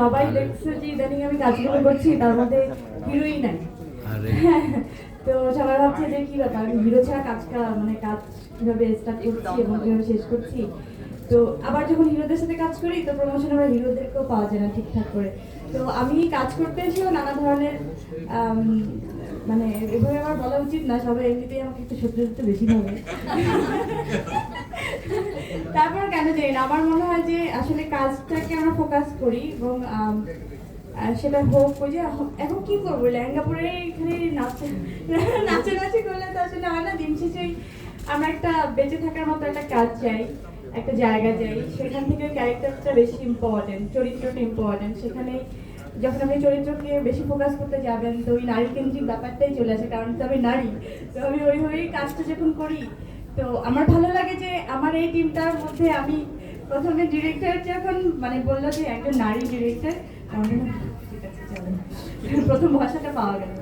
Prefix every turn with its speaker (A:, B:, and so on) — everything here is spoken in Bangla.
A: সবাই দেখছে যে ইদানিং আমি কাজগুলো করছি তার মধ্যে হিরোই নাই। তো সবাই ভাবছে যে কি ব্যাপার, আমি হিরো ছাড়া মানে কাজ কিভাবে স্টার্ট করছি এবং কিভাবে শেষ করছি। তো আবার যখন হিরোদের সাথে কাজ করি তো প্রমোশন আবার হিরোদেরকেও পাওয়া যায় না ঠিকঠাক করে। তো আমি কাজ করতে এসেও নানা ধরনের মানে এভাবে আমার বলা উচিত না, সবাই এমনিতেই আমাকে একটু সত্যি বেশি ভাবে। তারপর কেন জানি না আমার মনে হয় যে আসলে কাজটাকে আমরা ফোকাস করি এবং সেটা হোক ওই যে এখন কি করবো লেহেঙ্গা পরে এখানে নাচানাচি করলে তো আসলে হয় না। দিন শেষে আমরা একটা বেঁচে থাকার মতো একটা কাজ চাই, একটা জায়গা চাই, সেখান থেকে ক্যারেক্টারটা বেশি ইম্পর্টেন্ট, চরিত্রটা ইম্পর্টেন্ট। সেখানে যখন আপনি চরিত্রকে বেশি ফোকাস করতে যাবেন তো ওই নারী কেন্দ্রিক ব্যাপারটাই চলে আসে, কারণ তো আমি নারী। তো আমি ওইভাবেই কাজটা যখন করি তো আমার ভালো লাগে যে আমার এই টিমটার মধ্যে আমি প্রথমে ডিরেক্টর যখন মানে বললো যে একজন নারী ডিরেক্টর, আমার ঠিক আছে চলো, প্রথম ভাষাটা পাওয়া গেল।